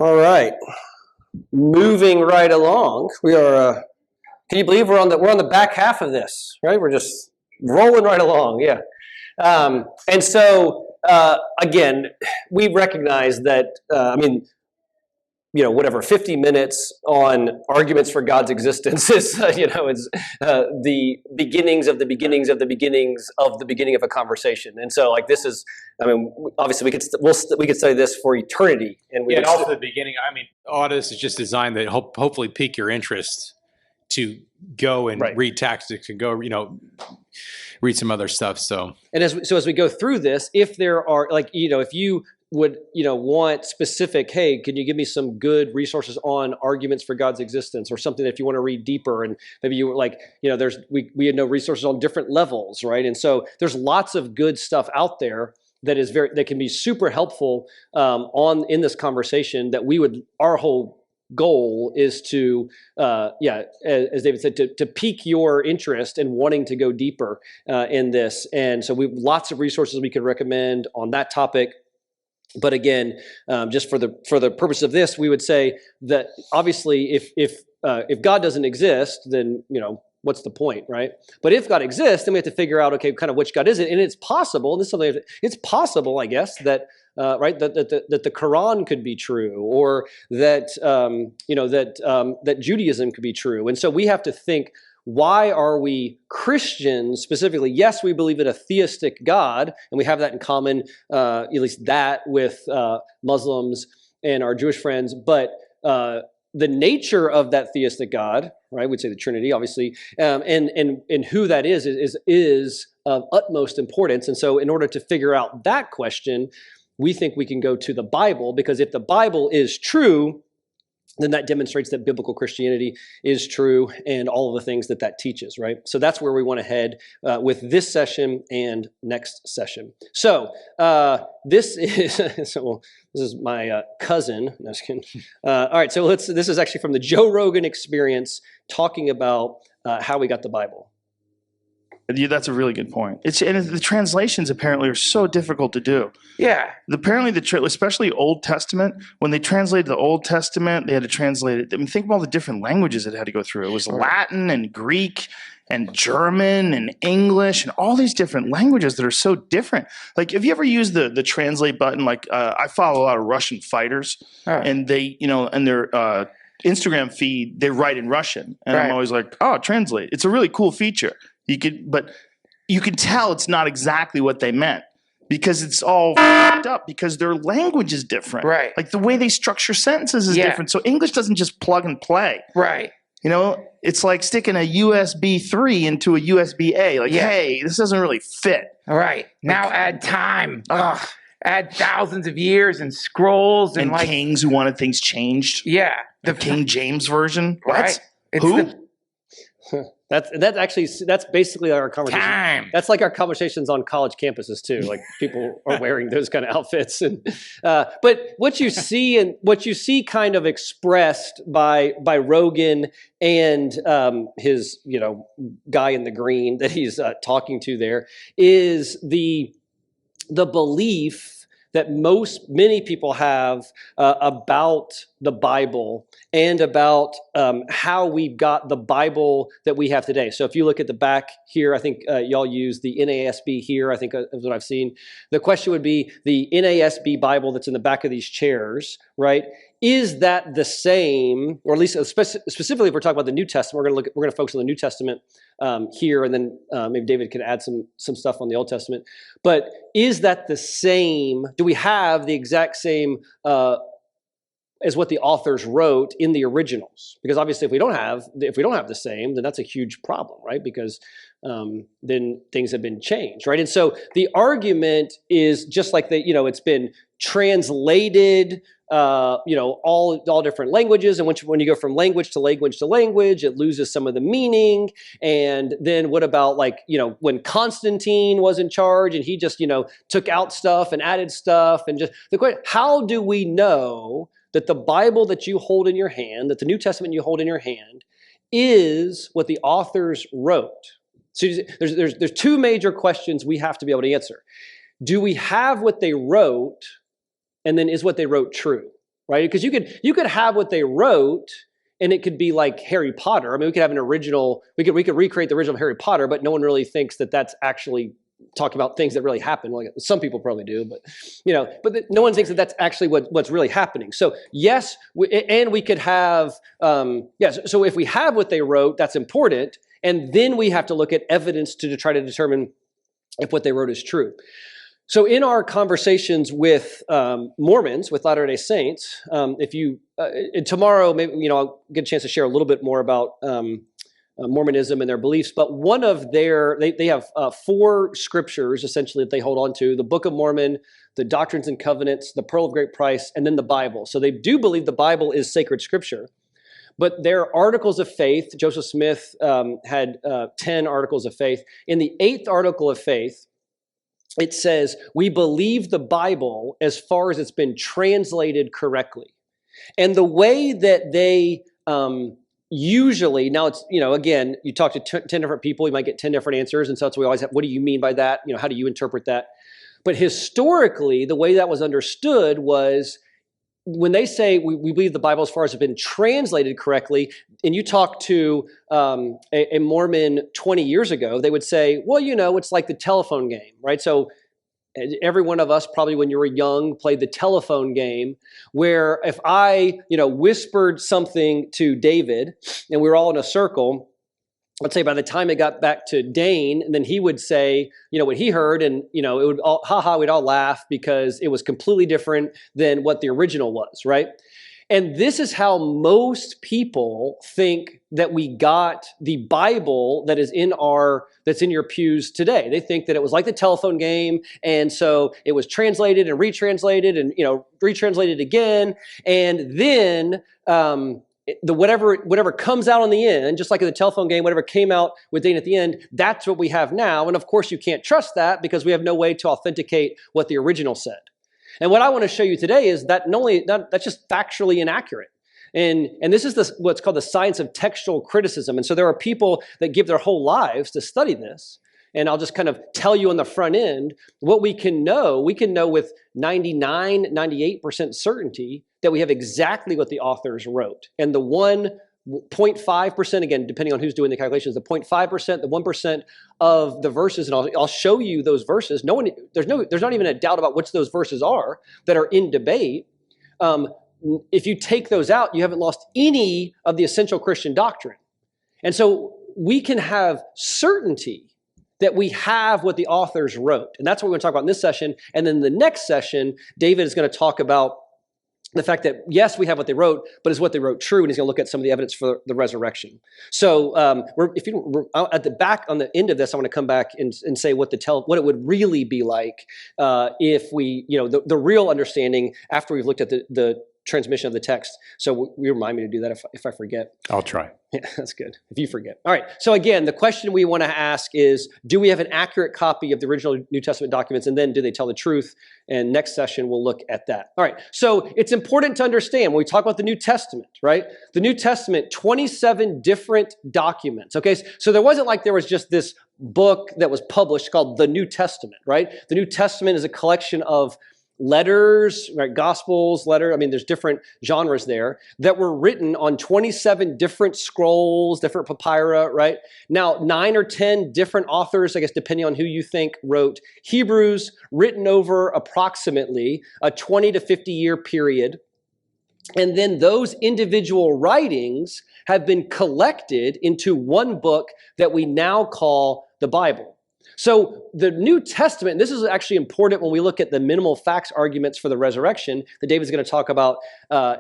All right, moving right along. We are. Can you believe we're on the back half of this? Right, we're just rolling right along. Yeah, and so again, we recognize that. Whatever 50 minutes on arguments for God's existence is, is the beginnings of the beginnings of the beginnings of the beginning of a conversation. And so, like, this is, obviously, we could study this for eternity. And and also the beginning. Audis is just designed to hopefully pique your interest to go and read tactics and go, read some other stuff. So as we go through this, if there are if you would want specific, hey, can you give me some good resources on arguments for God's existence, or something that if you want to read deeper, and maybe you we know resources on different levels, right? And so there's lots of good stuff out there that can be super helpful in this conversation. That our whole goal is to, as David said, to pique your interest in wanting to go deeper in this. And so we have lots of resources we could recommend on that topic. But again, just for the purpose of this, we would say that obviously, if God doesn't exist, then what's the point, right? But if God exists, then we have to figure out, okay, kind of which God is it? And it's possible. And this is something. It's possible, I guess, that that the Quran could be true, or that that Judaism could be true. And so we have to think, why are we Christians specifically? Yes, we believe in a theistic God, and we have that in common, at least that with Muslims and our Jewish friends. But the nature of that theistic God, right? We'd say the Trinity, obviously, and who that is of utmost importance. And so, in order to figure out that question, we think we can go to the Bible, because if the Bible is true, then that demonstrates that biblical Christianity is true and all of the things that teaches, right? So that's where we want to head with this session and next session. So this is my cousin. No, just kidding. All right, so this is actually from the Joe Rogan Experience, talking about how we got the Bible. That's a really good point. And the translations apparently are so difficult to do. Yeah. Apparently, especially Old Testament, when they translated the Old Testament, they had to translate it. I mean, think of all the different languages it had to go through. It was Latin and Greek and German and English and all these different languages that are so different. Like, have you ever used the translate button? Like, I follow a lot of Russian fighters, and they, and their Instagram feed, they write in Russian, and I'm always like, oh, translate. It's a really cool feature. But you can tell it's not exactly what they meant, because it's all fucked up, because their language is different. Right. Like the way they structure sentences is different. So English doesn't just plug and play. Right. It's like sticking a USB 3 into a USB A. Like, hey, this doesn't really fit. All right. Now add time. Ugh. Add thousands of years and scrolls and kings who wanted things changed. Yeah. The King James version. What? Right. Who? That's basically our conversation. Time. That's like our conversations on college campuses too. Like, people are wearing those kind of outfits, and but what you see kind of expressed by Rogan and his guy in the green that he's talking to there is the belief that many people have about the Bible and about how we've got the Bible that we have today. So if you look at the back here, I think y'all use the NASB here, I think is what I've seen. The question would be the NASB Bible that's in the back of these chairs, right? Is that the same, or at least specifically if we're talking about the New Testament, we're going to focus on the New Testament here, and then maybe David can add some stuff on the Old Testament. But is that the same? Do we have the exact same as what the authors wrote in the originals? Because obviously, if we don't have the same, then that's a huge problem, right? Because then things have been changed, right? And so the argument is just like it's been translated, all different languages, and when you go from language to language to language, it loses some of the meaning. And then what about when Constantine was in charge and he just took out stuff and added stuff, and just the question: how do we know that the Bible that you hold in your hand, that the New Testament you hold in your hand, is what the authors wrote? So there's two major questions we have to be able to answer. Do we have what they wrote? And then, is what they wrote true? right? Because you could have what they wrote, and it could be like Harry Potter. I mean, we could have an original, we could recreate the original Harry Potter, but no one really thinks that that's actually talking about things that really happened. Like some people probably do, but no one thinks that that's actually what's really happening. So yes, and we could have yes. So if we have what they wrote, that's important, and then we have to look at evidence to try to determine if what they wrote is true. So in our conversations with Mormons, with Latter-day Saints, if you tomorrow, maybe I'll get a chance to share a little bit more about Mormonism and their beliefs. But one of they have 4 scriptures essentially that they hold on to: the Book of Mormon, the Doctrines and Covenants, the Pearl of Great Price, and then the Bible. So they do believe the Bible is sacred scripture. But their articles of faith, Joseph Smith had 10 articles of faith. In the 8th article of faith, it says, we believe the Bible as far as it's been translated correctly. And the way that they usually, now it's, again, you talk to 10 different people, you might get 10 different answers. And so that's what we always have. What do you mean by that? How do you interpret that? But historically, the way that was understood was when they say we believe the Bible as far as it's been translated correctly, and you talk to a Mormon 20 years ago, they would say, well, it's like the telephone game, right? So every one of us probably when you were young played the telephone game where if I, whispered something to David and we were all in a circle, let's say by the time it got back to Dane, and then he would say, what he heard, and, it would all, we'd all laugh because it was completely different than what the original was, right? And this is how most people think that we got the Bible that's in your pews today. They think that it was like the telephone game, and so it was translated and retranslated and retranslated again, and then whatever comes out on the end, just like in the telephone game, whatever came out with Dane at the end, that's what we have now. And of course, you can't trust that because we have no way to authenticate what the original said. And what I want to show you today is that that's just factually inaccurate. And this is what's called the science of textual criticism. And so there are people that give their whole lives to study this. And I'll just kind of tell you on the front end what we can know. We can know with 99, 98% certainty that we have exactly what the authors wrote. And the 1.5%, again, depending on who's doing the calculations, the 0.5%, the 1% of the verses, and I'll show you those verses. There's not even a doubt about which those verses are that are in debate. If you take those out, you haven't lost any of the essential Christian doctrine. And so we can have certainty that we have what the authors wrote. And that's what we're going to talk about in this session. And then the next session, David is going to talk about the fact that, yes, we have what they wrote, but is what they wrote true? And he's going to look at some of the evidence for the resurrection. So we're at the back, on the end of this, I want to come back and say what it would really be like if we, the real understanding after we've looked at the transmission of the text. So we remind me to do that if I forget. I'll try. Yeah, that's good. If you forget. All right. So again, the question we want to ask is, do we have an accurate copy of the original New Testament documents? And then do they tell the truth? And next session, we'll look at that. All right. So it's important to understand when we talk about the New Testament, right? The New Testament, 27 different documents. Okay. So there wasn't like there was just this book that was published called the New Testament, right? The New Testament is a collection of letters, right? Gospels, there's different genres there that were written on 27 different scrolls, different papyri, right? Now, 9 or 10 different authors, I guess, depending on who you think wrote Hebrews, written over approximately a 20 to 50 year period. And then those individual writings have been collected into one book that we now call the Bible. So the New Testament, this is actually important when we look at the minimal facts arguments for the resurrection that David's going to talk about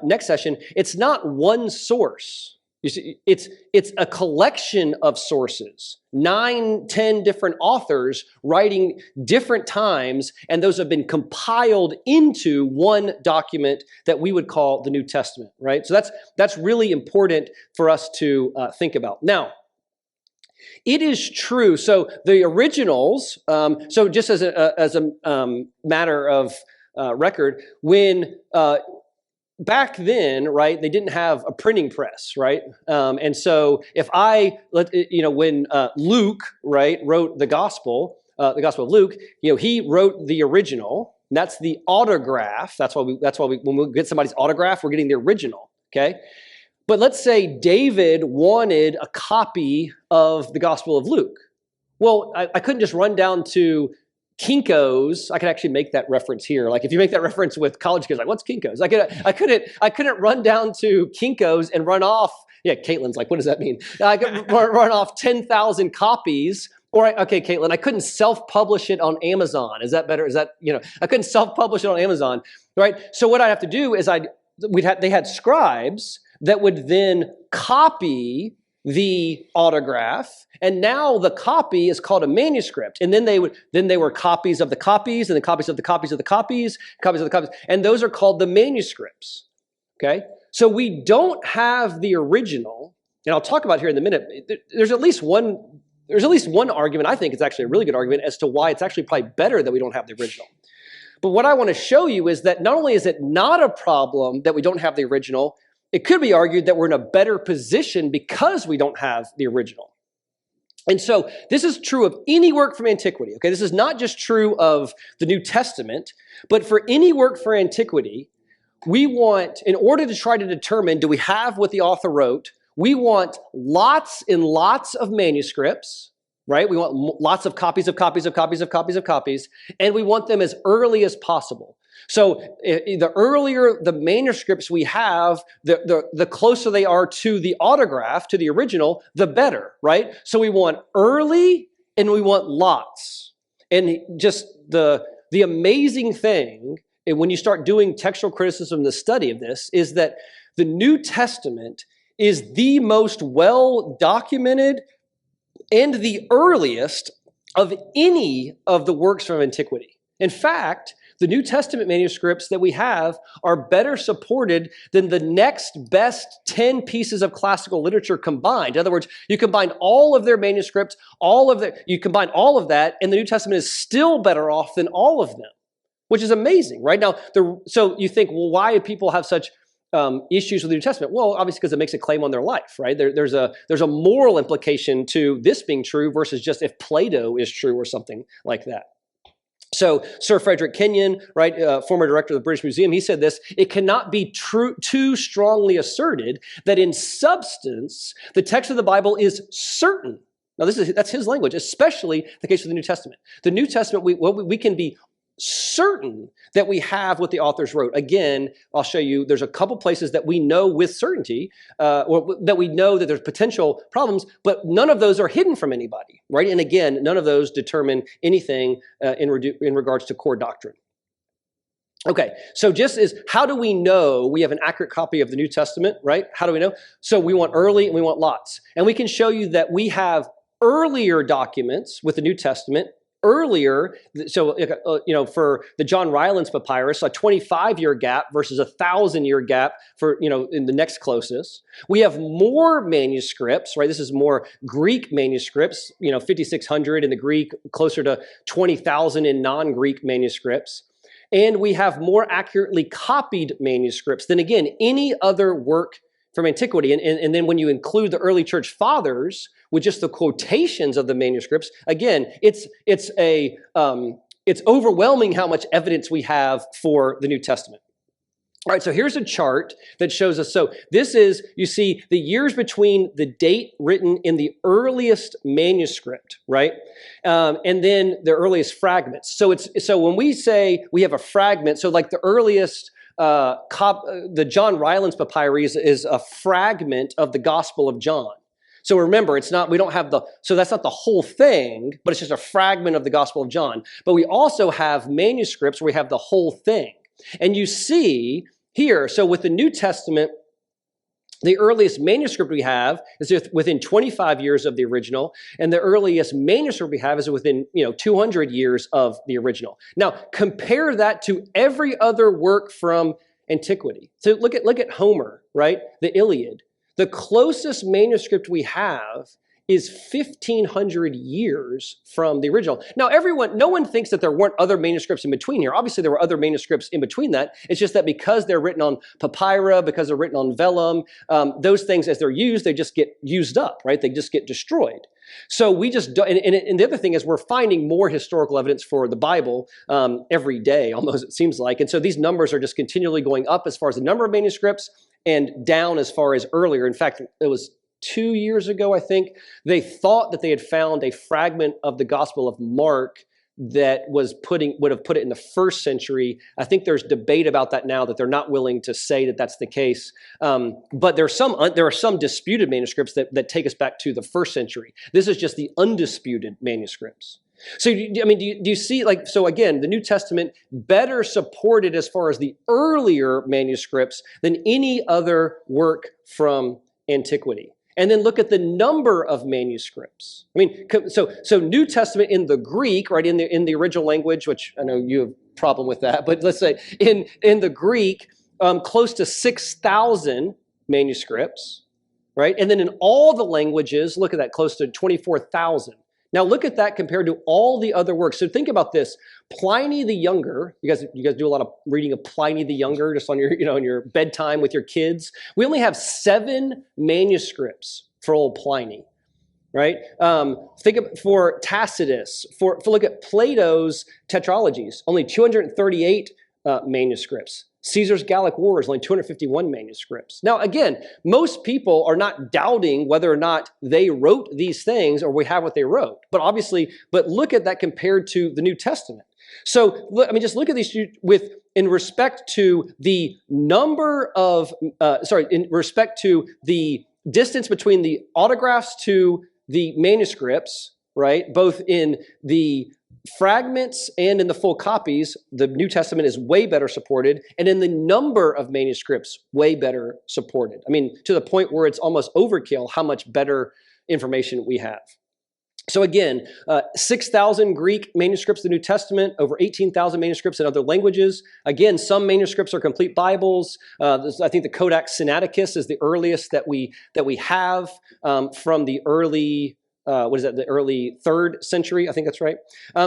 next session. It's not one source. You see, it's a collection of sources, 9, 10 different authors writing different times, and those have been compiled into one document that we would call the New Testament, right? So that's really important for us to think about. Now, it is true. So the originals, so just as a matter of record, when back then, right, they didn't have a printing press, right? And so if when Luke, right, wrote the Gospel of Luke, he wrote the original, And that's the autograph. That's why when we get somebody's autograph, we're getting the original, okay? But let's say David wanted a copy of the Gospel of Luke. Well, I couldn't just run down to Kinko's. I could actually make that reference here. Like if you make that reference with college kids, like what's Kinko's? I couldn't run down to Kinko's and run off. Yeah, Caitlin's like, what does that mean? I could run off 10,000 copies. Or okay, Caitlin, I couldn't self-publish it on Amazon. Is that better? I couldn't self-publish it on Amazon, right? So what I'd have to do is they had scribes that would then copy the autograph, and now the copy is called a manuscript. And then they were copies of the copies, and then copies of the copies of the copies, copies of the copies, and those are called the manuscripts. Okay, so we don't have the original, and I'll talk about here in a minute. There's at least one argument. I think it's actually a really good argument as to why it's actually probably better that we don't have the original. But what I want to show you is that not only is it not a problem that we don't have the original, it could be argued that we're in a better position because we don't have the original. And so this is true of any work from antiquity. Okay, this is not just true of the New Testament, but for any work for antiquity, we want, in order to try to determine, do we have what the author wrote, we want lots and lots of manuscripts, right? We want lots of copies of copies of copies of copies of copies, and we want them as early as possible. So the earlier the manuscripts we have, the closer they are to the autograph, to the original, the better, right? So we want early and we want lots. And just the amazing thing, and when you start doing textual criticism, the study of this, is that the New Testament is the most well-documented and the earliest of any of the works from antiquity. In fact, the New Testament manuscripts that we have are better supported than the next best 10 pieces of classical literature combined. In other words, you combine all of their manuscripts, you combine all of that, and the New Testament is still better off than all of them, which is amazing, right? Now, so you think, well, why do people have such issues with the New Testament? Well, obviously because it makes a claim on their life, right? There's a moral implication to this being true versus just if Plato is true or something like that. So Sir Frederick Kenyon, right, former director of the British Museum, he said this: it cannot be too strongly asserted that in substance the text of the Bible is certain. Now that's his language, especially the case of the New Testament. The New Testament, we can be certain that we have what the authors wrote. Again, I'll show you, there's a couple places that we know with certainty, or that we know that there's potential problems, but none of those are hidden from anybody, right? And again, none of those determine anything in regards to core doctrine. Okay, so just as, how do we know we have an accurate copy of the New Testament, right? How do we know? So we want early and we want lots. And we can show you that we have earlier documents with the New Testament, earlier, so for the John Rylands papyrus, a 25-year gap versus a 1,000-year gap for in the next closest. We have more manuscripts, right? This is more Greek manuscripts, 5,600 in the Greek, closer to 20,000 in non-Greek manuscripts. And we have more accurately copied manuscripts than, again, any other work from antiquity. And then when you include the early church fathers with just the quotations of the manuscripts, again, it's overwhelming how much evidence we have for the New Testament. All right, so here's a chart that shows us. So this is, you see, the years between the date written in the earliest manuscript, right? And then the earliest fragments. So when we say we have a fragment, so like the earliest the John Rylands papyrus is a fragment of the Gospel of John. So remember, so that's not the whole thing, but it's just a fragment of the Gospel of John. But we also have manuscripts where we have the whole thing. And you see here, so with the New Testament, the earliest manuscript we have is within 25 years of the original, and the earliest manuscript we have is within 200 years of the original. Now, compare that to every other work from antiquity. So look at Homer, right? The Iliad. The closest manuscript we have is 1,500 years from the original. Now, no one thinks that there weren't other manuscripts in between here. Obviously, there were other manuscripts in between that. It's just that because they're written on papyri, because they're written on vellum, those things, as they're used, they just get used up, right? They just get destroyed. So we just don't, and the other thing is we're finding more historical evidence for the Bible every day, almost it seems like. And so these numbers are just continually going up as far as the number of manuscripts and down as far as earlier. In fact, it was 2 years ago, I think, they thought that they had found a fragment of the Gospel of Mark that would have put it in the first century. I think there's debate about that now, that they're not willing to say that that's the case. But there are some disputed manuscripts that take us back to the first century. This is just the undisputed manuscripts. So, I mean, do you see, like, so again, the New Testament better supported as far as the earlier manuscripts than any other work from antiquity. And then look at the number of manuscripts. I mean, so New Testament in the Greek, right, in the original language, which I know you have a problem with that, but let's say in the Greek, close to 6,000 manuscripts, right? And then in all the languages, look at that, close to 24,000. Now look at that compared to all the other works. So think about this. Pliny the Younger, you guys do a lot of reading of Pliny the Younger just on your, in your bedtime with your kids. We only have 7 manuscripts for old Pliny, right? Think of for Tacitus, for look at Plato's tetralogies, only 238 manuscripts. Caesar's Gallic Wars, only 251 manuscripts. Now, again, most people are not doubting whether or not they wrote these things or we have what they wrote. But look at that compared to the New Testament. So, just look at these in respect to the number of, in respect to the distance between the autographs to the manuscripts, right? Both in the fragments and in the full copies, the New Testament is way better supported, and in the number of manuscripts, way better supported. I mean, to the point where it's almost overkill how much better information we have. So again, 6,000 Greek manuscripts of the New Testament, over 18,000 manuscripts in other languages. Again, some manuscripts are complete Bibles. I think the Codex Sinaiticus is the earliest that we have from the early. The early 3rd century? I think that's right.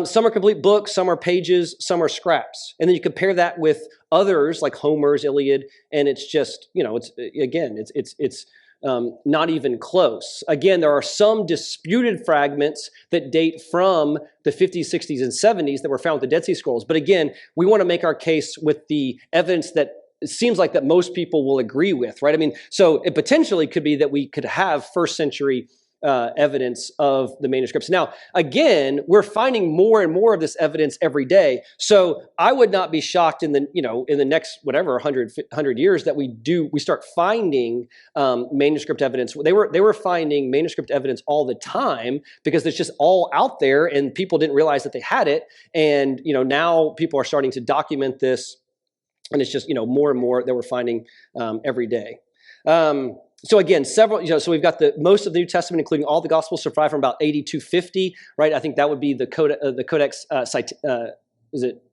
Some are complete books, some are pages, some are scraps. And then you compare that with others like Homer's Iliad, and it's just, it's not even close. Again, there are some disputed fragments that date from the 50s, 60s, and 70s that were found with the Dead Sea Scrolls. But again, we want to make our case with the evidence that it seems like that most people will agree with, right? I mean, so it potentially could be that we could have 1st century evidence of the manuscripts. Now, again, we're finding more and more of this evidence every day. So I would not be shocked in the next 100 years that we start finding manuscript evidence. They were finding manuscript evidence all the time because it's just all out there and people didn't realize that they had it. And now people are starting to document this, and it's just more and more that we're finding every day. So again, so we've got most of the New Testament, including all the Gospels, survive from about AD 250, right? I think that would be the Codex, is it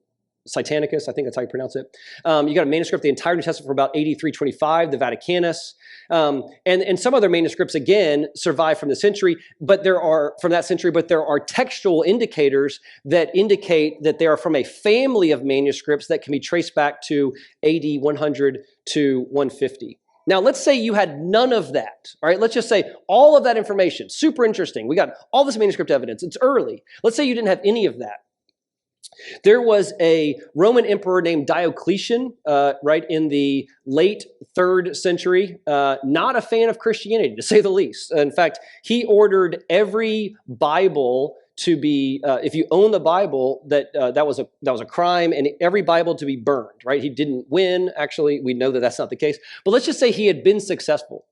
Sinaiticus? I think that's how you pronounce it. You got a manuscript, the entire New Testament, for about AD 325, the Vaticanus, and some other manuscripts again survive from that century. But there are textual indicators that indicate that they are from a family of manuscripts that can be traced back to AD 100 to 150. Now, let's say you had none of that, all right? Let's just say all of that information, super interesting. We got all this manuscript evidence. It's early. Let's say you didn't have any of that. There was a Roman emperor named Diocletian, right in the late 3rd century, not a fan of Christianity, to say the least. In fact, he ordered every Bible to be, if you own the Bible, that was a crime, and every Bible to be burned, right? He didn't win. Actually, we know that that's not the case. But let's just say he had been successful.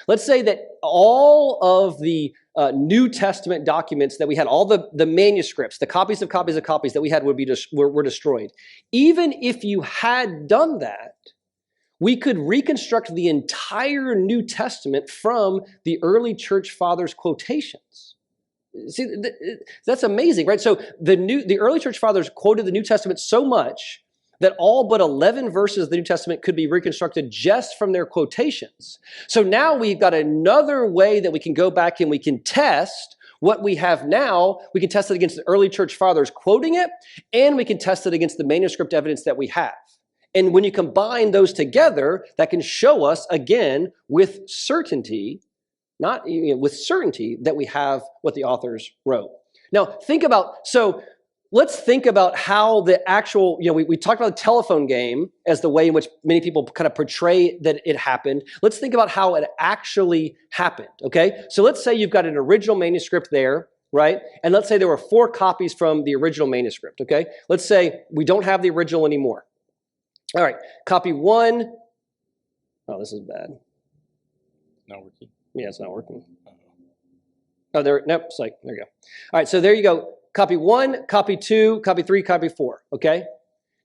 Let's say that all of the New Testament documents that we had, all the manuscripts, the copies of copies of copies that we had were destroyed. Even if you had done that, we could reconstruct the entire New Testament from the early church fathers' quotations. See, that's amazing, right? So the early church fathers quoted the New Testament so much that all but 11 verses of the New Testament could be reconstructed just from their quotations. So now we've got another way that we can go back and we can test what we have now. We can test it against the early church fathers quoting it, and we can test it against the manuscript evidence that we have. And when you combine those together, that can show us, again, with certainty, not with certainty that we have what the authors wrote. Now, let's think about how the actual, we talked about the telephone game as the way in which many people kind of portray that it happened. Let's think about how it actually happened, okay? So let's say you've got an original manuscript there, right? And let's say there were 4 copies from the original manuscript, okay? Let's say we don't have the original anymore. All right, copy 1. Oh, this is bad. Not working. Yeah, it's not working. Oh, there you go. All right, so there you go. Copy 1, copy 2, copy 3, copy 4, okay?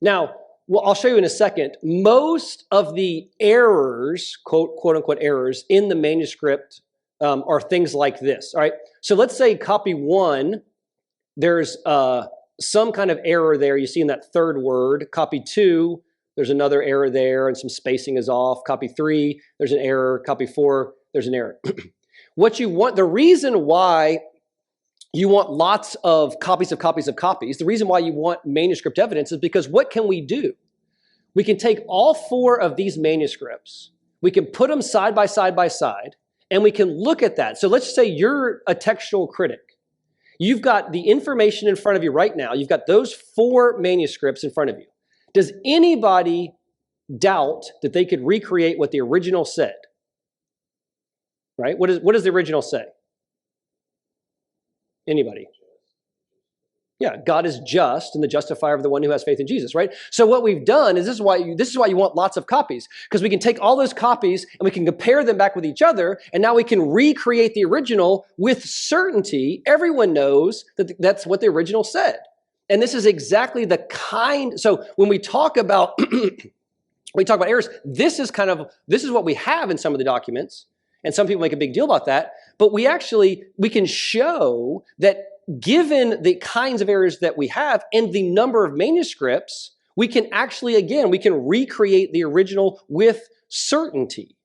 Now, I'll show you in a second. Most of the errors, quote unquote errors, in the manuscript are things like this, all right? So let's say copy 1, there's some kind of error there. You see in that third word. Copy 2, there's another error there and some spacing is off. Copy 3, there's an error. Copy 4, there's an error. The reason why you want lots of copies of copies of copies, the reason why you want manuscript evidence is because what can we do? We can take all 4 of these manuscripts, we can put them side by side by side, and we can look at that. So let's say you're a textual critic. You've got the information in front of you right now. You've got those 4 manuscripts in front of you. Does anybody doubt that they could recreate what the original said? Right? What does the original say? Anybody? Yeah, God is just and the justifier of the one who has faith in Jesus, right? So what we've done is this is why you want lots of copies, because we can take all those copies and we can compare them back with each other, and now we can recreate the original with certainty. Everyone knows that that's what the original said. And this is exactly the kind. So when we talk about errors, this is what we have in some of the documents. And some people make a big deal about that. But we can show that given the kinds of errors that we have and the number of manuscripts, we can recreate the original with certainty.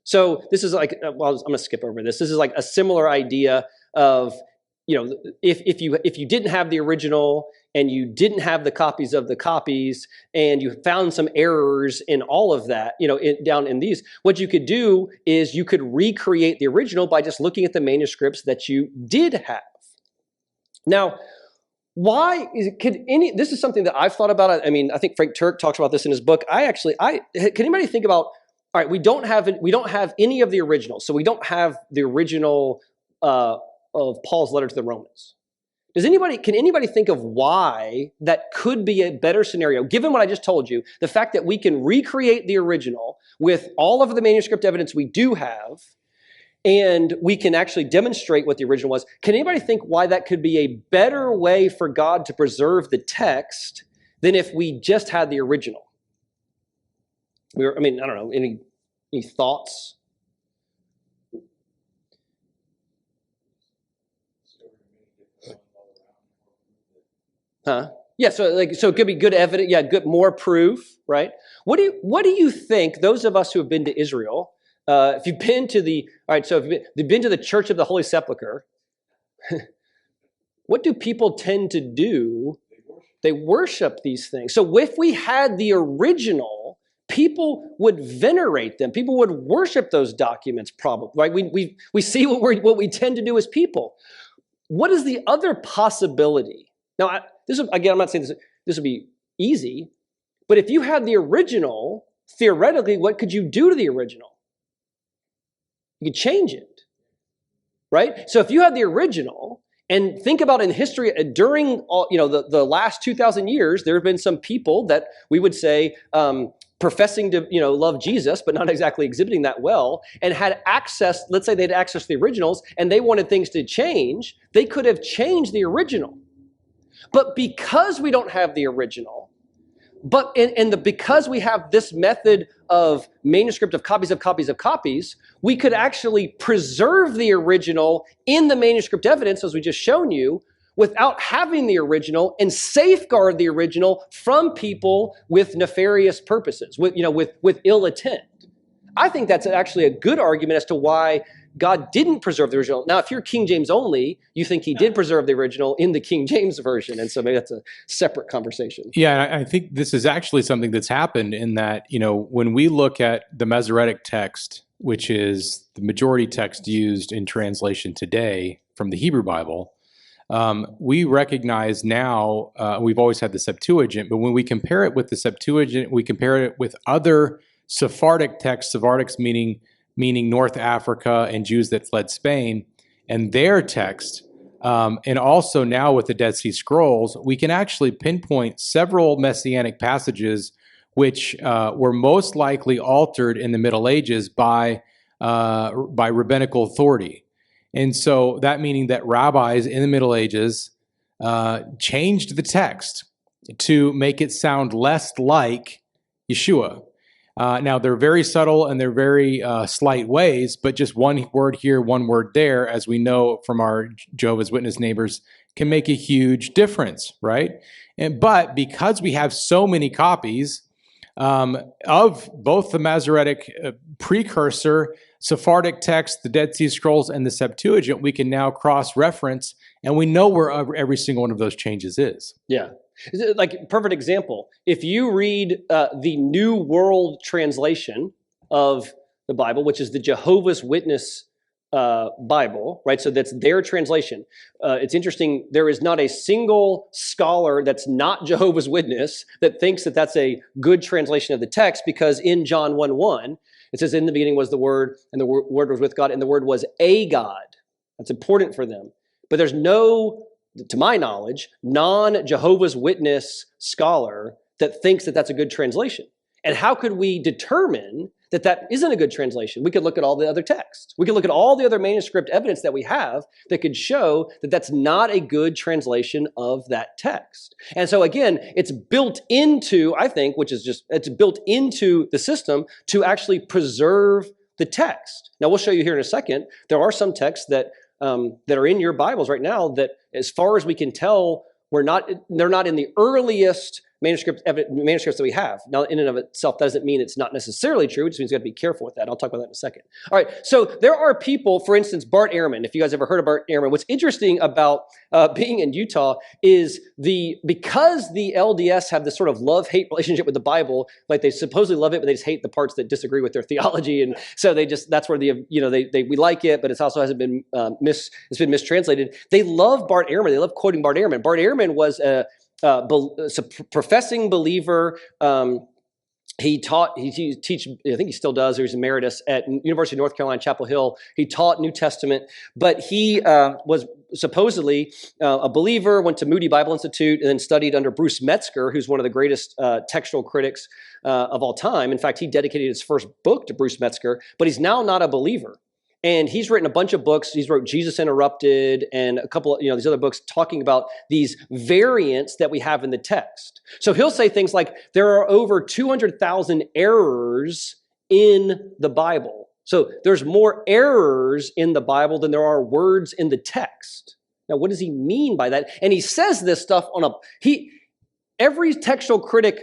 So this is like, I'm going to skip over this. This is like a similar idea of, if you didn't have the original and you didn't have the copies of the copies and you found some errors in all of that, down in these, what you could do is you could recreate the original by just looking at the manuscripts that you did have. Now, this is something that I've thought about. I mean, I think Frank Turk talks about this in his book. Can anybody think about, all right, we don't have any of the original. So we don't have the original of Paul's letter to the Romans. Can anybody think of why that could be a better scenario, given what I just told you, the fact that we can recreate the original with all of the manuscript evidence we do have, and we can actually demonstrate what the original was? Can anybody think why that could be a better way for God to preserve the text than if we just had the original? I don't know, any thoughts? Huh? Yeah, so it could be good evidence. Yeah, more proof, right? What do you think? Those of us who have been to Israel, if you've been to if you've been to the Church of the Holy Sepulchre, what do people tend to do? They worship these things. So if we had the original, people would venerate them. People would worship those documents, probably. Right? We see what we tend to do as people. What is the other possibility? Now, I'm not saying this would be easy, but if you had the original, theoretically, what could you do to the original? You could change it, right? So if you had the original, and think about in history, during all, the last 2,000 years, there have been some people that we would say professing to love Jesus, but not exactly exhibiting that well, and had access. Let's say they had access to the originals, and they wanted things to change. They could have changed the original. But because we don't have the original, because we have this method of manuscript of copies, we could actually preserve the original in the manuscript evidence, as we just shown you, without having the original, and safeguard the original from people with nefarious purposes, with ill intent. I think that's actually a good argument as to why God didn't preserve the original. Now, if you're King James only, you think he did preserve the original in the King James version. And so maybe that's a separate conversation. Yeah, I think this is actually something that's happened in that, when we look at the Masoretic text which is the majority text used in translation today from the Hebrew Bible, we recognize now, we've always had the Septuagint, but when we compare it with the Septuagint, we compare it with other Sephardic texts, Sephardics meaning North Africa and Jews that fled Spain, and their text, and also now with the Dead Sea Scrolls, we can actually pinpoint several messianic passages which were most likely altered in the Middle Ages by rabbinical authority. And so that meaning that rabbis in the Middle Ages changed the text to make it sound less like Yeshua. Now, they're very subtle and they're very slight ways, but just one word here, one word there, as we know from our Jehovah's Witness neighbors, can make a huge difference, right? But because we have so many copies of both the Masoretic precursor, Sephardic text, the Dead Sea Scrolls, and the Septuagint, we can now cross-reference, and we know where every single one of those changes is. Yeah. Like, perfect example. If you read the New World Translation of the Bible, which is the Jehovah's Witness Bible, right? So that's their translation. It's interesting. There is not a single scholar that's not Jehovah's Witness that thinks that that's a good translation of the text, because in John 1:1, it says, in the beginning was the Word, and the Word was with God, and the Word was a God. That's important for them. But there's no, to my knowledge, non-Jehovah's Witness scholar that thinks that that's a good translation. And how could we determine that that isn't a good translation? We could look at all the other texts. We could look at all the other manuscript evidence that we have that could show that that's not a good translation of that text. And so again, it's built into, I think, it's built into the system to actually preserve the text. Now, we'll show you here in a second, there are some texts that are in your Bibles right now that, as far as we can tell, they're not in the earliest manuscripts that we have. Now, in and of itself doesn't mean it's not necessarily true. It just means you got to be careful with that. I'll talk about that in a second. All right, so there are people, for instance, Bart Ehrman. If you guys ever heard of Bart Ehrman, what's interesting about being in Utah is because the LDS have this sort of love-hate relationship with the Bible, like they supposedly love it, but they just hate the parts that disagree with their theology, and so that's where we like it, but it also hasn't been it's been mistranslated. They love Bart Ehrman. They love quoting Bart Ehrman. Bart Ehrman was a professing believer. He taught, I think he still does, or he's emeritus at University of North Carolina, Chapel Hill. He taught New Testament, but he was supposedly a believer, went to Moody Bible Institute, and then studied under Bruce Metzger, who's one of the greatest textual critics of all time. In fact, he dedicated his first book to Bruce Metzger, but he's now not a believer. And he's written a bunch of books. He's wrote Jesus Interrupted and a couple of these other books talking about these variants that we have in the text. So he'll say things like, there are over 200,000 errors in the Bible. So there's more errors in the Bible than there are words in the text. Now, what does he mean by that? And he says this stuff every textual critic,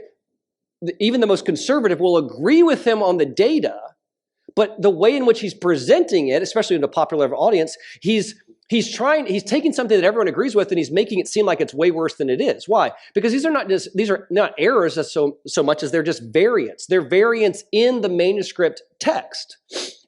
even the most conservative, will agree with him on the data. But the way in which he's presenting it, especially in a popular audience, he's taking something that everyone agrees with and he's making it seem like it's way worse than it is. Why? Because these are not errors so much as they're just variants. They're variants in the manuscript text.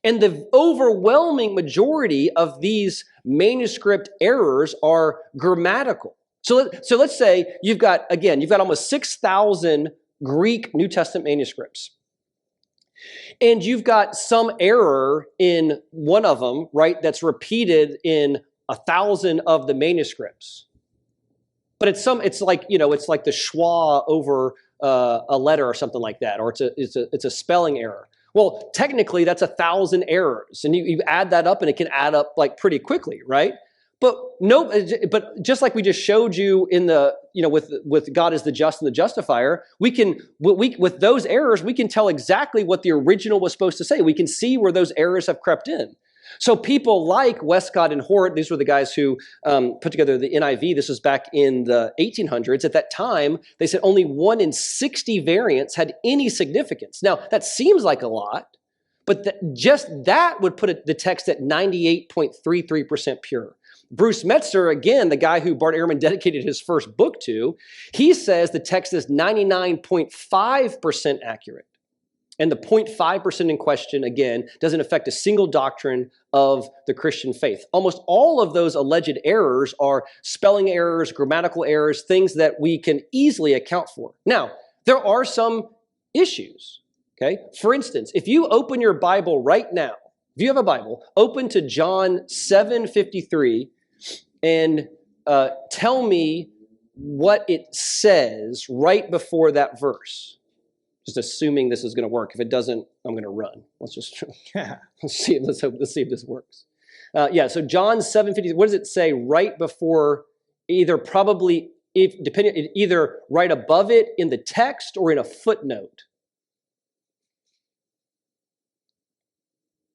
And the overwhelming majority of these manuscript errors are grammatical. So let's say you've got almost 6,000 Greek New Testament manuscripts. And you've got some error in one of them, right, that's repeated in 1,000 of the manuscripts. But it's like the schwa over a letter or something like that, or it's a spelling error. Well, technically that's 1,000 errors, and you add that up, and it can add up like pretty quickly, right? But just like we just showed you in the with God is the just and the justifier, with those errors we can tell exactly what the original was supposed to say. We can see where those errors have crept in. So people like Westcott and Hort, these were the guys who put together the NIV. This was back in the 1800s. At that time, they said only 1 in 60 variants had any significance. Now that seems like a lot, but just that would put the text at 98.33% pure. Bruce Metzger, again, the guy who Bart Ehrman dedicated his first book to, he says the text is 99.5% accurate. And the 0.5% in question, again, doesn't affect a single doctrine of the Christian faith. Almost all of those alleged errors are spelling errors, grammatical errors, things that we can easily account for. Now, there are some issues, okay? For instance, if you open your Bible right now, if you have a Bible, open to John 7:53 and tell me what it says right before that verse. Just assuming this is going to work. If it doesn't, I'm going to run. Let's just let's see if this works. So John 7:50. What does it say right before? Either either right above it in the text or in a footnote.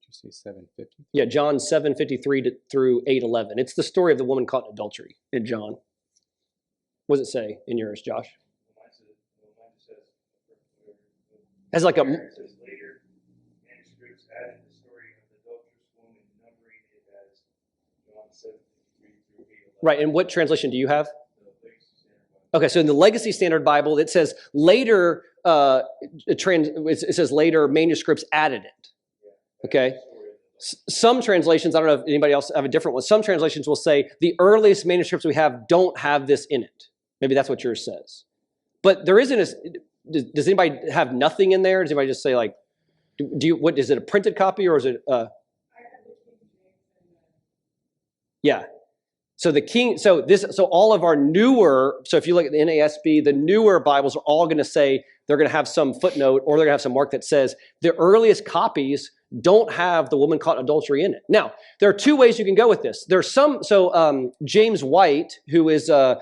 Did you say 750? Yeah, John 7:53 through 8:11. It's the story of the woman caught in adultery in John. What does it say in yours, Josh? As like a later manuscripts added the story of the adulterous woman, numbering it as John 7:53 through 8:11. right. And what translation do you have? Okay, so in the Legacy Standard Bible, it says later. It says later manuscripts added it. Okay. Some translations, I don't know if anybody else have a different one. Some translations will say the earliest manuscripts we have don't have this in it. Maybe that's what yours says. But there isn't a. Does anybody have nothing in there? Does anybody just say like, what is it, a printed copy or is it? Yeah. So all of our newer, so if you look at the NASB, the newer Bibles are all going to say they're going to have some footnote or they're going to have some mark that says the earliest copies don't have the woman caught in adultery in it. Now, there are two ways you can go with this. There's James White, who is a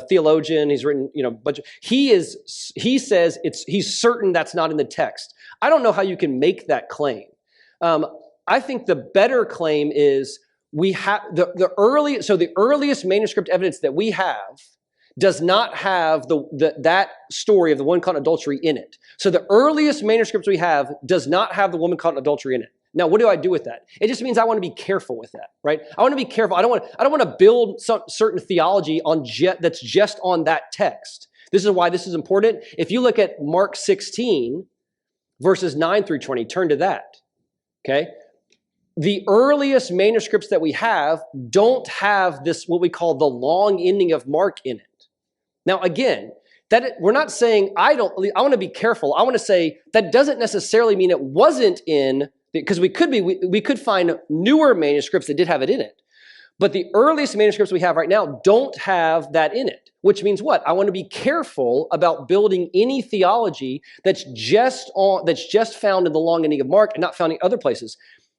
theologian. He's written, he says he's certain that's not in the text. I don't know how you can make that claim. I think the better claim is we have the earliest manuscript evidence that we have does not have that story of the woman caught in adultery in it. So the earliest manuscripts we have does not have the woman caught in adultery in it. Now, what do I do with that? It just means I want to be careful with that, right? I want to be careful. I don't want to build some certain theology on that's just on that text. This is why this is important. If you look at Mark 16, verses 9 through 20, turn to that, okay? The earliest manuscripts that we have don't have this, what we call the long ending of Mark in it. Now, again, we're not saying I want to be careful. I want to say that doesn't necessarily mean it wasn't in, because we could find newer manuscripts that did have it in it. But the earliest manuscripts we have right now don't have that in it, which means what? I want to be careful about building any theology that's just found in the long ending of Mark and not found in other places.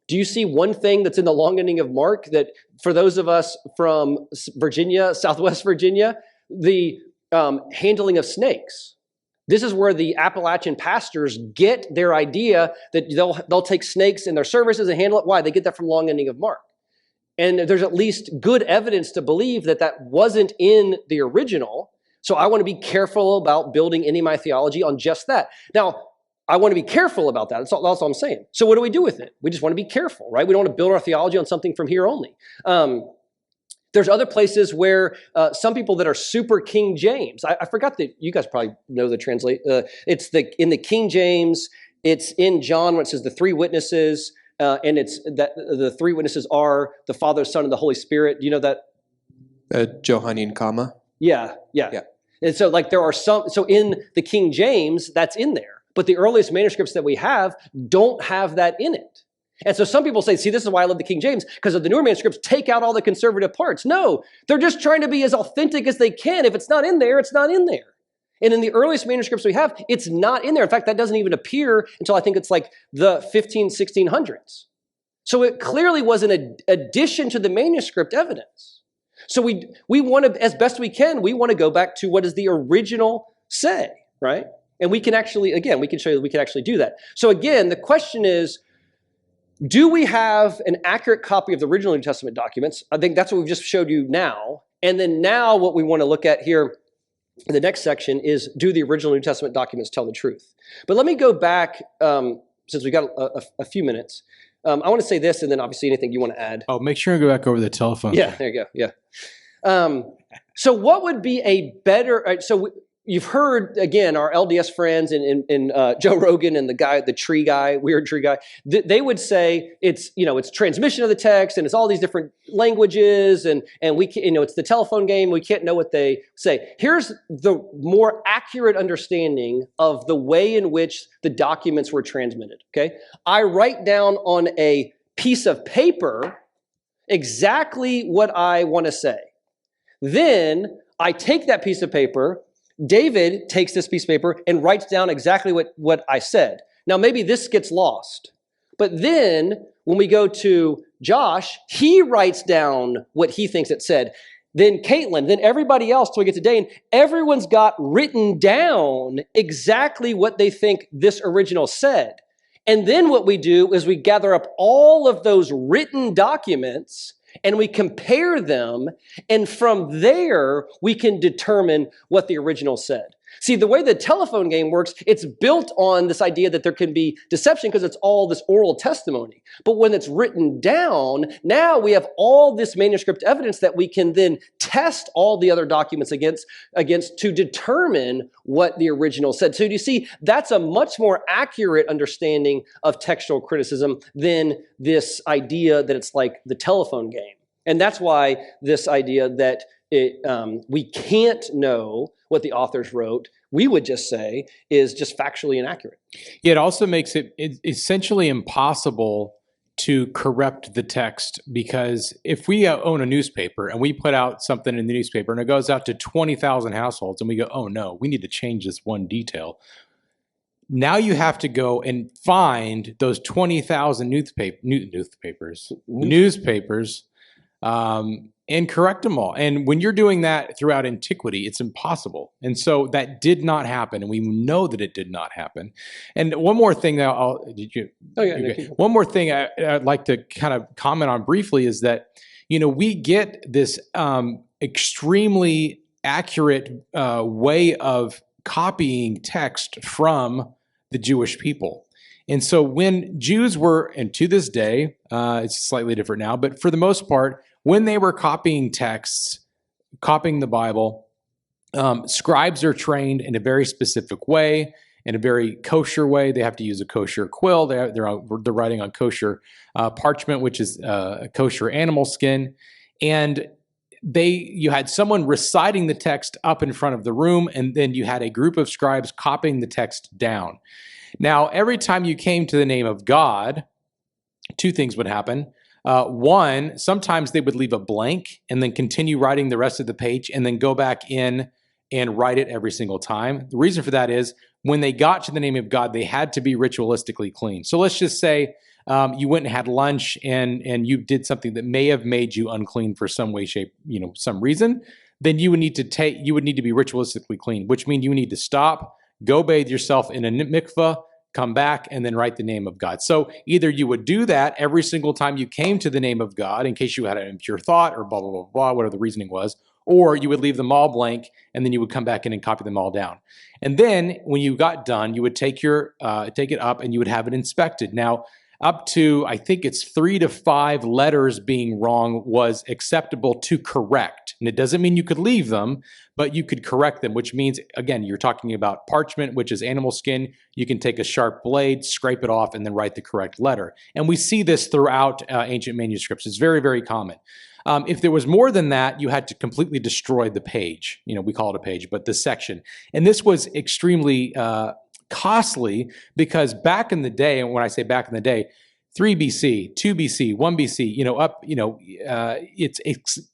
Do you see one thing that's in the long ending of Mark that for those of us from Virginia, Southwest Virginia, the handling of snakes? This is where the Appalachian pastors get their idea that they'll take snakes in their services and handle it. Why? They get that from long ending of Mark. And there's at least good evidence to believe that wasn't in the original. So I want to be careful about building any of my theology on just that. Now, I want to be careful about that. That's all I'm saying. So what do we do with it? We just want to be careful, right? We don't want to build our theology on something from here only. There's other places where some people that are super King James. I forgot that you guys probably know the translate. It's in the King James. It's in John where it says the three witnesses, and it's that the three witnesses are the Father, Son, and the Holy Spirit. Do you know that? Johannine comma. Yeah. And so there are some. So in the King James, that's in there. But the earliest manuscripts that we have don't have that in it. And so some people say, see, this is why I love the King James, because of the newer manuscripts take out all the conservative parts. No, they're just trying to be as authentic as they can. If it's not in there, it's not in there. And in the earliest manuscripts we have, it's not in there. In fact, that doesn't even appear until I think it's like the 1600s. So it clearly was an addition to the manuscript evidence. So we want to, as best we can, we want to go back to what does the original say, right? And we can actually, again, we can show you that we can actually do that. So again, the question is, do we have an accurate copy of the original New Testament documents? I think that's what we've just showed you now. And then now what we want to look at here in the next section is, do the original New Testament documents tell the truth? But let me go back, since we got a few minutes. I want to say this, and then obviously anything you want to add. Oh, make sure and go back over the telephone. Yeah, there you go. Yeah. So what would be a better, so you've heard, again, our LDS friends and Joe Rogan and the weird tree guy, they would say it's transmission of the text and it's all these different languages and we can, it's the telephone game. We can't know what they say. Here's the more accurate understanding of the way in which the documents were transmitted. Okay, I write down on a piece of paper exactly what I want to say. Then I take that piece of paper. David takes this piece of paper and writes down exactly what I said. Now, maybe this gets lost. But then when we go to Josh, he writes down what he thinks it said. Then Caitlin, then everybody else till we get to Dane, everyone's got written down exactly what they think this original said. And then what we do is we gather up all of those written documents and we compare them, and from there, we can determine what the original said. See, the way the telephone game works, it's built on this idea that there can be deception because it's all this oral testimony. But when it's written down, now we have all this manuscript evidence that we can then test all the other documents against to determine what the original said. So do you see, that's a much more accurate understanding of textual criticism than this idea that it's like the telephone game. And that's why this idea that we can't know what the authors wrote, we would just say, is just factually inaccurate. Yeah, it also makes it essentially impossible to corrupt the text, because if we own a newspaper and we put out something in the newspaper and it goes out to 20,000 households and we go, oh no, we need to change this one detail. Now you have to go and find those 20,000 newspapers, and correct them all. And when you're doing that throughout antiquity, it's impossible. And so that did not happen, and we know that it did not happen. And one more thing that one more thing I'd like to kind of comment on briefly is that, we get this extremely accurate way of copying text from the Jewish people. And so when Jews were, and to this day, it's slightly different now, but for the most part, when they were copying texts, copying the Bible, scribes are trained in a very specific way, in a very kosher way. They have to use a kosher quill. They're writing on kosher parchment, which is kosher animal skin. And you had someone reciting the text up in front of the room, and then you had a group of scribes copying the text down. Now, every time you came to the name of God, two things would happen. One, sometimes they would leave a blank and then continue writing the rest of the page and then go back in and write it every single time. The reason for that is when they got to the name of God, they had to be ritualistically clean. So let's just say you went and had lunch and you did something that may have made you unclean for some way, shape, some reason. Then you would need to be ritualistically clean, which means you need to stop, go bathe yourself in a mikveh, come back, and then write the name of God. So either you would do that every single time you came to the name of God in case you had an impure thought or blah, blah, blah, blah, whatever the reasoning was, or you would leave them all blank and then you would come back in and copy them all down. And then when you got done, you would take it up and you would have it inspected. Now, up to, I think it's 3 to 5 letters being wrong was acceptable to correct. And it doesn't mean you could leave them, but you could correct them, which means, again, you're talking about parchment, which is animal skin. You can take a sharp blade, scrape it off, and then write the correct letter. And we see this throughout ancient manuscripts. It's very, very common. If there was more than that, you had to completely destroy the page. We call it a page, but the section. And this was extremely costly because back in the day, and when I say back in the day, 3 BC, 2 BC, 1 BC,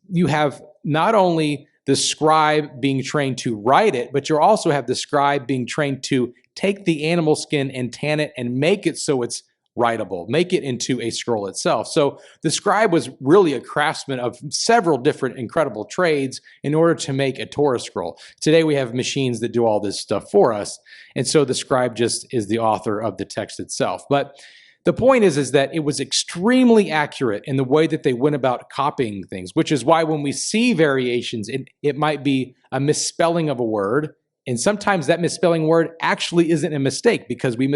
you have not only the scribe being trained to write it, but you also have the scribe being trained to take the animal skin and tan it and make it so it's writable, make it into a scroll itself. So the scribe was really a craftsman of several different incredible trades in order to make a Torah scroll. Today we have machines that do all this stuff for us. And so the scribe just is the author of the text itself. But the point is that it was extremely accurate in the way that they went about copying things, which is why when we see variations, it might be a misspelling of a word And sometimes that misspelling word actually isn't a mistake because we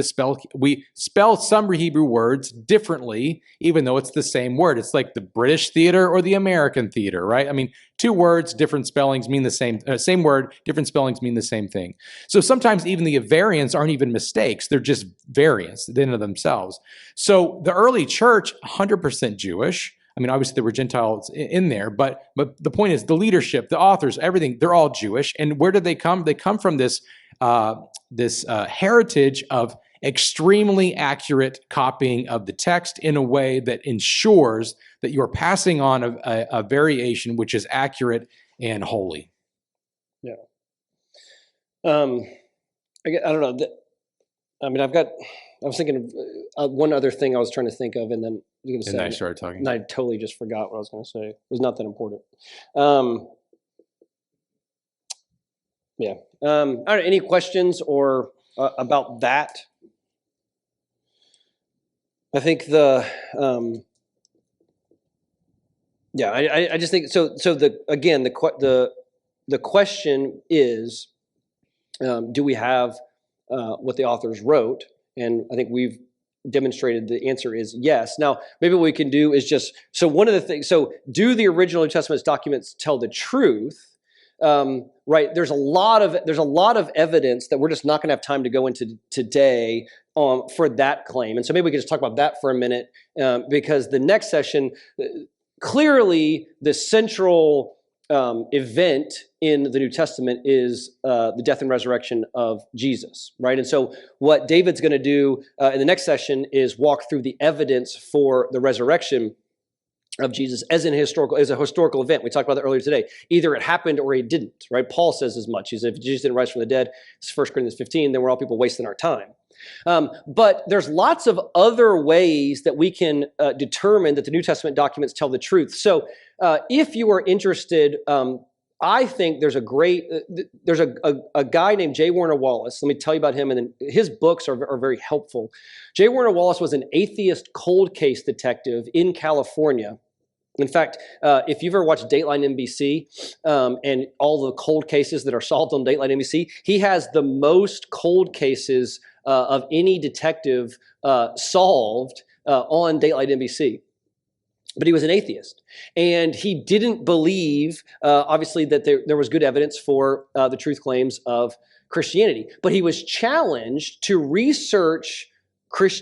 spell some Hebrew words differently, even though it's the same word. It's like the British theater or the American theater, right? I mean, two words, different spellings mean the same word, different spellings mean the same thing. So sometimes even the variants aren't even mistakes. They're just variants in and of themselves. So the early church, 100% Jewish. I mean, obviously there were Gentiles in there, but the point is the leadership, the authors, everything, they're all Jewish. And where did they come? They come from this heritage of extremely accurate copying of the text in a way that ensures that you're passing on a variation which is accurate and holy. Yeah. I don't know. I mean, I was thinking of one other thing I was trying to think of, and then I was going to say, and I started talking. and I totally just forgot what I was going to say. It was not that important. Yeah. All right. Any questions or about that? I think I just think so. So the question is, do we have what the authors wrote? And I think we've demonstrated the answer is yes. Now, maybe what we can do is one of the things, do the original New Testament documents tell the truth? Right. There's a lot of evidence that we're just not going to have time to go into today for that claim. And so maybe we can just talk about that for a minute, because the next session, clearly the central event in the New Testament is the death and resurrection of Jesus, right? And so what David's going to do in the next session is walk through the evidence for the resurrection of Jesus as a historical event. We talked about that earlier today. Either it happened or it didn't, right? Paul says as much. He said, if Jesus didn't rise from the dead, it's 1 Corinthians 15, then we're all people wasting our time. But there's lots of other ways that we can determine that the New Testament documents tell the truth. So if you are interested, I think there's a guy named J. Warner Wallace. Let me tell you about him, and then his books are very helpful. J. Warner Wallace was an atheist cold case detective in California. In fact, if you've ever watched Dateline NBC and all the cold cases that are solved on Dateline NBC, he has the most cold cases of any detective solved on Dateline NBC. But he was an atheist, and he didn't believe, obviously, that there was good evidence for the truth claims of Christianity. But he was challenged to research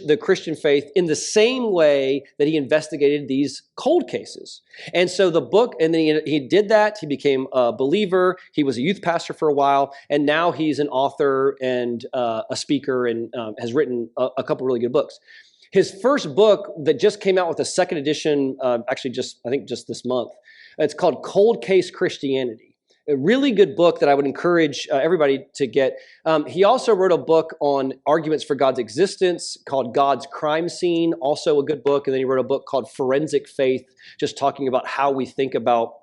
the Christian faith in the same way that he investigated these cold cases. And so the book, and then he did that. He became a believer. He was a youth pastor for a while, and now he's an author and a speaker, and has written a couple really good books. His first book that just came out with a second edition, I think just this month, it's called Cold Case Christianity. A really good book that I would encourage everybody to get. He also wrote a book on arguments for God's existence called God's Crime Scene, also a good book. And then he wrote a book called Forensic Faith, just talking about how we think about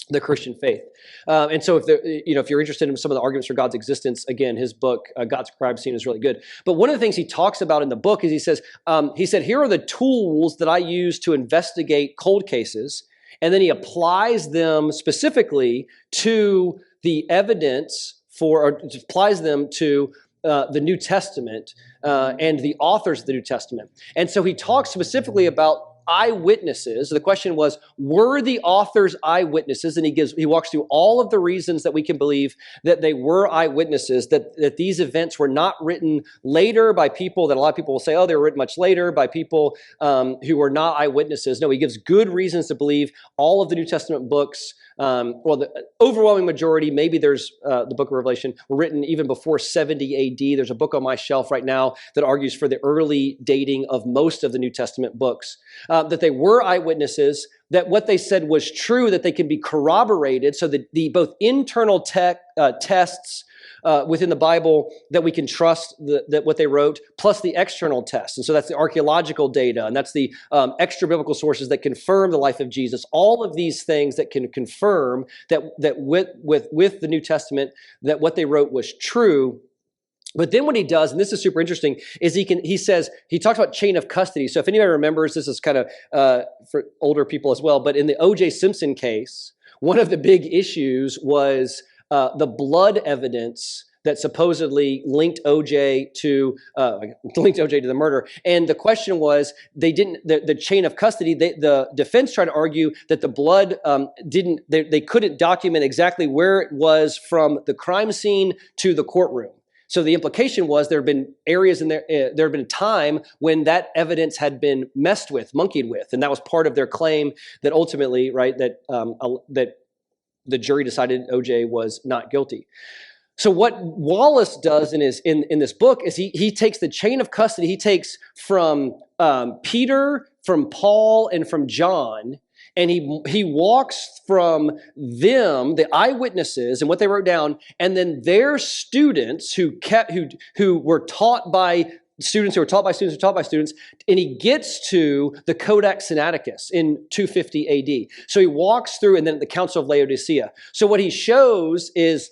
the Christian faith. And so if you're interested in some of the arguments for God's existence, again, his book, God's Crime Scene, is really good. But one of the things he talks about in the book is he said, here are the tools that I use to investigate cold cases. And then he applies them specifically to the evidence or applies them to the New Testament and the authors of the New Testament. And so he talks specifically about eyewitnesses. The question was, were the authors eyewitnesses? And he walks through all of the reasons that we can believe that they were eyewitnesses, that these events were not written later by people that a lot of people will say, oh, they were written much later by people who were not eyewitnesses. No, he gives good reasons to believe all of the New Testament books, the overwhelming majority, maybe there's the book of Revelation, were written even before 70 AD. There's a book on my shelf right now that argues for the early dating of most of the New Testament books, that they were eyewitnesses, that what they said was true, that they can be corroborated, so that the both internal tests within the Bible that we can trust that what they wrote, plus the external tests. And so that's the archaeological data, and that's the extra biblical sources that confirm the life of Jesus. All of these things that can confirm that with the New Testament, that what they wrote was true. But then what he does, and this is super interesting, is he talks about chain of custody. So if anybody remembers, this is kind of for older people as well, but in the O.J. Simpson case, one of the big issues was the blood evidence that supposedly linked OJ to the murder. And the question was, they didn't, the chain of custody, the defense tried to argue that the blood they couldn't document exactly where it was from the crime scene to the courtroom. So the implication was there had been areas in there had been a time when that evidence had been messed with, monkeyed with, and that was part of their claim that ultimately, right, that the jury decided OJ was not guilty. So what Wallace does in this book is he takes the chain of custody. He takes from Peter, from Paul, and from John, and he walks from them, the eyewitnesses, and what they wrote down, and then their students who were taught by students who were taught by students who taught by students, and he gets to the Codex Sinaiticus in 250 AD. So he walks through, and then the Council of Laodicea. So what he shows is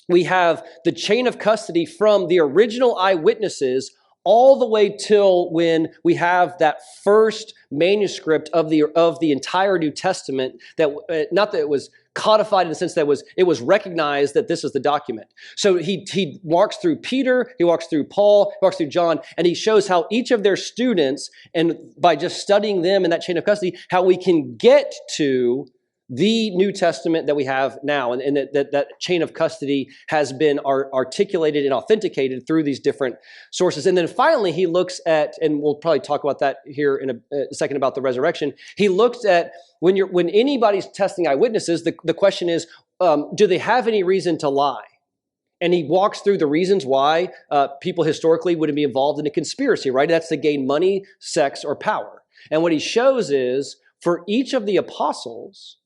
we have the chain of custody from the original eyewitnesses all the way till when we have that first manuscript of the entire New Testament, that not that it was codified in the sense that it was recognized that this is the document. So he walks through Peter, he walks through Paul, he walks through John, and he shows how each of their students, and by just studying them in that chain of custody, how we can get to the New Testament that we have now, and that chain of custody has been articulated and authenticated through these different sources. And then finally, he looks at, and we'll probably talk about that here in a second about the resurrection. He looks at when anybody's testing eyewitnesses, the question is, do they have any reason to lie? And he walks through the reasons why people historically would be involved in a conspiracy, right? That's to gain money, sex, or power. And what he shows is, for each of the apostles,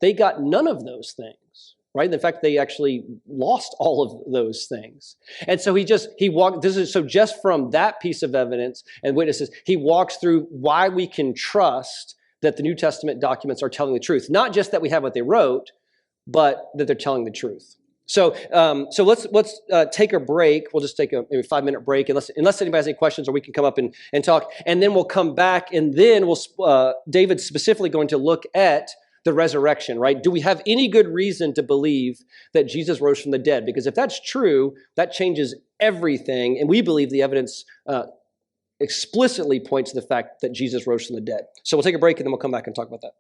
they got none of those things, right? In fact, they actually lost all of those things. And so just from that piece of evidence and witnesses, he walks through why we can trust that the New Testament documents are telling the truth. Not just that we have what they wrote, but that they're telling the truth. So let's take a break. We'll just take a maybe 5-minute break, unless anybody has any questions, or we can come up and talk. And then we'll come back, and then David's specifically going to look at the resurrection, right? Do we have any good reason to believe that Jesus rose from the dead? Because if that's true, that changes everything. And we believe the evidence explicitly points to the fact that Jesus rose from the dead. So we'll take a break, and then we'll come back and talk about that.